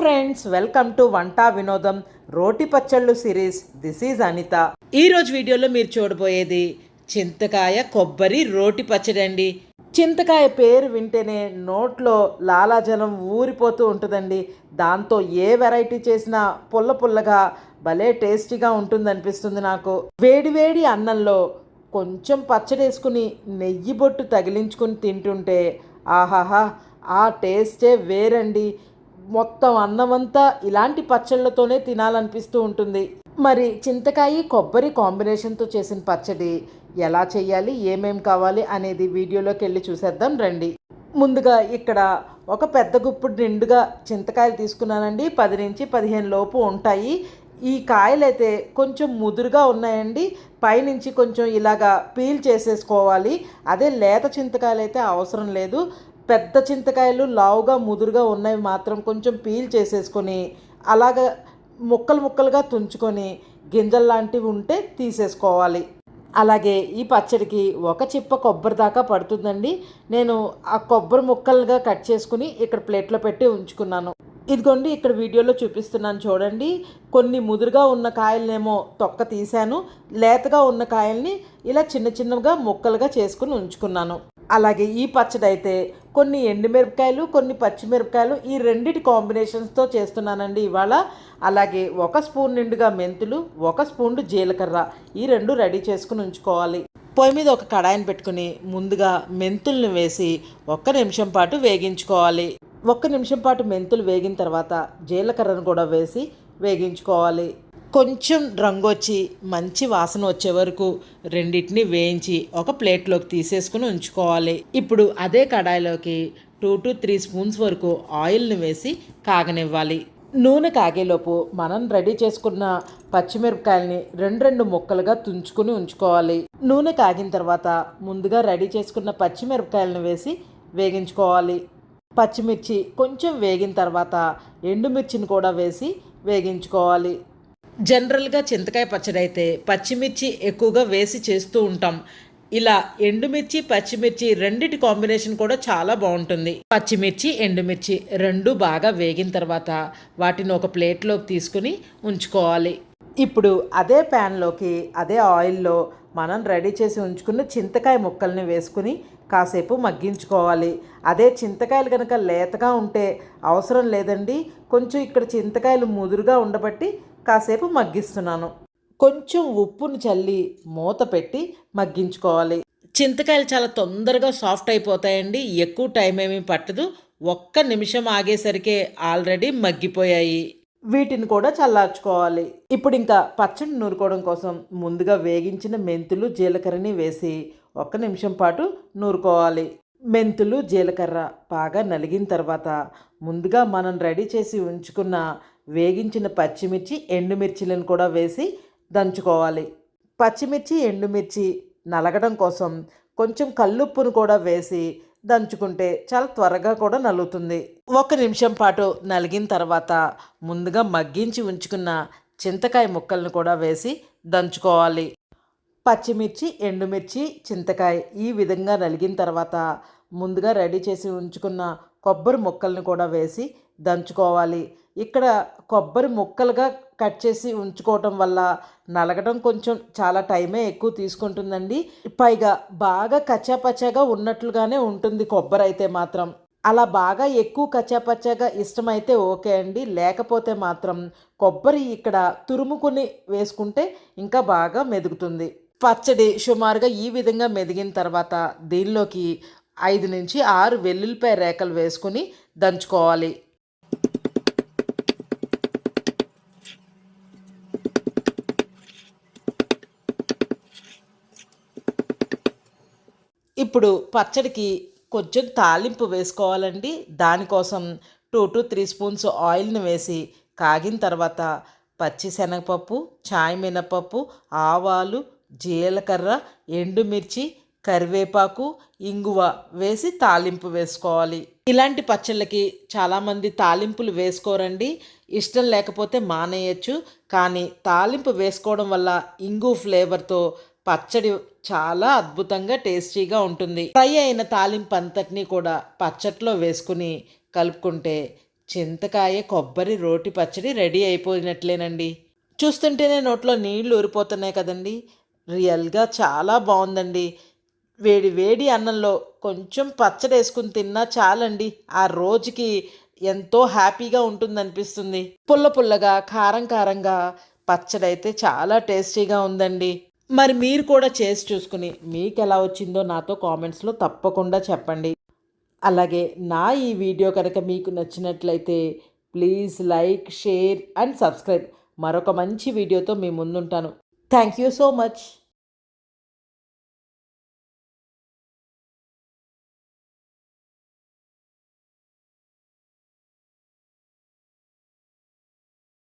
Friends, welcome to వంట వినోదం రోటి పచ్చళ్ళు సిరీస్. This is Anitha. ఈరోజు వీడియోలో మీరు చూడబోయేది చింతకాయ కొబ్బరి రోటి పచ్చడి అండి. చింతకాయ పేరు వింటేనే నోట్లో లాలాజలం ఊరిపోతూ ఉంటుందండి. దాంతో ఏ వెరైటీ చేసినా పుల్ల పుల్లగా భలే టేస్టీగా ఉంటుంది అనిపిస్తుంది నాకు. వేడి వేడి అన్నంలో కొంచెం పచ్చడి వేసుకుని నెయ్యి బొట్టు తగిలించుకుని తింటుంటే ఆహాహా, ఆ టేస్టే వేరండి. మొత్తం అన్నమంతా ఇలాంటి పచ్చళ్ళతోనే తినాలనిపిస్తూ ఉంటుంది. మరి చింతకాయ కొబ్బరి కాంబినేషన్తో చేసిన పచ్చడి ఎలా చేయాలి, ఏమేం కావాలి అనేది వీడియోలోకి వెళ్ళి చూసేద్దాం రండి. ముందుగా ఇక్కడ ఒక పెద్ద గుప్పుడు నిండుగా చింతకాయలు తీసుకున్నానండి. 10 నుంచి 15 లోపు ఉంటాయి. ఈ కాయలు అయితే కొంచెం ముదురుగా ఉన్నాయండి. పైనుంచి కొంచెం ఇలాగా పీల్ చేసేసుకోవాలి. అదే లేత చింతకాయలు అయితే అవసరం లేదు. పెద్ద చింతకాయలు లావుగా ముదురుగా ఉన్నవి మాత్రం కొంచెం పీల్ చేసేసుకొని అలాగ ముక్కలు ముక్కలుగా తుంచుకొని గింజలు లాంటివి ఉంటే తీసేసుకోవాలి. అలాగే ఈ పచ్చడికి ఒక చిప్ప కొబ్బరి దాకా పడుతుందండి. నేను ఆ కొబ్బరి ముక్కలుగా కట్ చేసుకుని ఇక్కడ ప్లేట్లో పెట్టి ఉంచుకున్నాను. ఇదిగోండి, ఇక్కడ వీడియోలో చూపిస్తున్నాను చూడండి. కొన్ని ముదురుగా ఉన్న కాయలనేమో తొక్క తీశాను. లేతగా ఉన్న కాయల్ని ఇలా చిన్న చిన్నగా ముక్కలుగా చేసుకుని ఉంచుకున్నాను. అలాగే ఈ పచ్చడి అయితే కొన్ని ఎండుమిరపకాయలు, కొన్ని పచ్చిమిరపకాయలు, ఈ రెండిటి కాంబినేషన్స్తో చేస్తున్నానండి ఇవాళ. అలాగే 1 స్పూన్ నిండుగా మెంతులు, 1 స్పూన్ జీలకర్ర, ఈ రెండు రెడీ చేసుకుని ఉంచుకోవాలి. పొయ్యి మీద ఒక కడాయిని పెట్టుకుని ముందుగా మెంతుల్ని వేసి 1 నిమిషం పాటు వేగించుకోవాలి. 1 నిమిషం పాటు మెంతులు వేగిన తర్వాత జీలకర్రను కూడా వేసి వేగించుకోవాలి. కొంచెం రంగు వచ్చి మంచి వాసన వచ్చే వరకు రెండింటిని వేయించి ఒక ప్లేట్లోకి తీసేసుకుని ఉంచుకోవాలి. ఇప్పుడు అదే కడాయిలోకి 2 to 3 స్పూన్స్ వరకు ఆయిల్ని వేసి కాగనివ్వాలి. నూనె కాగేలోపు మనం రెడీ చేసుకున్న పచ్చిమిరపకాయలని 2 ముక్కలుగా తుంచుకుని ఉంచుకోవాలి. నూనె కాగిన తర్వాత ముందుగా రెడీ చేసుకున్న పచ్చిమిరపకాయలను వేసి వేగించుకోవాలి. పచ్చిమిర్చి కొంచెం వేగిన తర్వాత ఎండుమిర్చిని కూడా వేసి వేగించుకోవాలి. జనరల్గా చింతకాయ పచ్చడి అయితే పచ్చిమిర్చి ఎక్కువగా వేసి చేస్తూ ఉంటాం. ఇలా ఎండుమిర్చి పచ్చిమిర్చి రెండిటి కాంబినేషన్ కూడా చాలా బాగుంటుంది. పచ్చిమిర్చి ఎండుమిర్చి రెండు బాగా వేగిన తర్వాత వాటిని ఒక ప్లేట్లోకి తీసుకుని ఉంచుకోవాలి. ఇప్పుడు అదే ప్యాన్లోకి అదే ఆయిల్లో మనం రెడీ చేసి ఉంచుకున్న చింతకాయ ముక్కల్ని వేసుకుని కాసేపు మగ్గించుకోవాలి. అదే చింతకాయలు కనుక లేతగా ఉంటే అవసరం లేదండి. కొంచెం ఇక్కడ చింతకాయలు ముదురుగా ఉండబట్టి కాసేపు మగ్గిస్తున్నాను. కొంచెం ఉప్పును చల్లి మూత పెట్టి మగ్గించుకోవాలి. చింతకాయలు చాలా తొందరగా సాఫ్ట్ అయిపోతాయండి. ఎక్కువ టైం ఏమీ పట్టదు. 1 నిమిషం ఆగేసరికి ఆల్రెడీ మగ్గిపోయాయి. వీటిని కూడా చల్లార్చుకోవాలి. ఇప్పుడు ఇంకా పచ్చడి నూరుకోవడం కోసం ముందుగా వేగించిన మెంతులు జీలకర్రని వేసి 1 నిమిషం పాటు నూరుకోవాలి. మెంతులు జీలకర్ర బాగా నలిగిన తర్వాత ముందుగా మనం రెడీ చేసి ఉంచుకున్న వేగించిన పచ్చిమిర్చి ఎండుమిర్చిలను కూడా వేసి దంచుకోవాలి. పచ్చిమిర్చి ఎండుమిర్చి నలగడం కోసం కొంచెం కల్లుప్పును కూడా వేసి దంచుకుంటే చాలా త్వరగా కూడా నలుగుతుంది. 1 నిమిషం పాటు నలిగిన తర్వాత ముందుగా మగ్గించి ఉంచుకున్న చింతకాయ ముక్కలను కూడా వేసి దంచుకోవాలి. పచ్చిమిర్చి ఎండుమిర్చి చింతకాయ ఈ విధంగా నలిగిన తర్వాత ముందుగా రెడీ చేసి ఉంచుకున్న కొబ్బరి ముక్కలను కూడా వేసి దంచుకోవాలి. ఇక్కడ కొబ్బరి ముక్కలుగా కట్ చేసి ఉంచుకోవటం వల్ల నలగడం కొంచెం చాలా టైమే ఎక్కువ తీసుకుంటుందండి. పైగా బాగా కచ్చాపచ్చాగా ఉన్నట్లుగానే ఉంటుంది కొబ్బరి అయితే మాత్రం. అలా బాగా ఎక్కువ కచ్చాపచ్చాగా ఇష్టమైతే ఓకే అండి. లేకపోతే మాత్రం కొబ్బరి ఇక్కడ తురుముకుని వేసుకుంటే ఇంకా బాగా మెదుగుతుంది. పచ్చడి సుమారుగా ఈ విధంగా మెదిగిన తర్వాత దీనిలోకి 5 నుంచి 6 వెల్లుల్లిపాయ రేకలు వేసుకుని దంచుకోవాలి. ఇప్పుడు పచ్చడికి కొంచెం తాలింపు వేసుకోవాలండి. దానికోసం 2 to 3 స్పూన్స్ ఆయిల్ని వేసి కాగిన తర్వాత పచ్చిశనగపప్పు, చాయ్ మినపప్పు, ఆవాలు, జీలకర్ర, ఎండుమిర్చి, కరివేపాకు, ఇంగువ వేసి తాలింపు వేసుకోవాలి. ఇలాంటి పచ్చళ్ళకి చాలామంది తాలింపులు వేసుకోరండి. ఇష్టం లేకపోతే మానేయచ్చు. కానీ తాలింపు వేసుకోవడం వల్ల ఇంగు ఫ్లేవర్తో పచ్చడి చాలా అద్భుతంగా టేస్టీగా ఉంటుంది. ఫ్రై అయిన తాలింపు అంతటినీ కూడా పచ్చట్లో వేసుకుని కలుపుకుంటే చింతకాయ కొబ్బరి రోటి పచ్చడి రెడీ అయిపోయినట్లేనండి. చూస్తుంటేనే నోట్లో నీళ్లు ఊరిపోతున్నాయి కదండి. రియల్గా చాలా బాగుందండి. వేడి వేడి అన్నంలో కొంచెం పచ్చడి వేసుకుని తిన్నా చాలండి. ఆ రోజుకి ఎంతో హ్యాపీగా ఉంటుందనిపిస్తుంది. పుల్ల పుల్లగా, కారం కారంగా పచ్చడైతే చాలా టేస్టీగా ఉందండి. మరి మీరు కూడా చేసి చూసుకుని మీకు ఎలా వచ్చిందో నాతో కామెంట్స్లో తప్పకుండా చెప్పండి. అలాగే నా ఈ వీడియో కనుక మీకు నచ్చినట్లయితే please like, share and subscribe. మరొక మంచి వీడియోతో మీ ముందుంటాను. Thank you so much.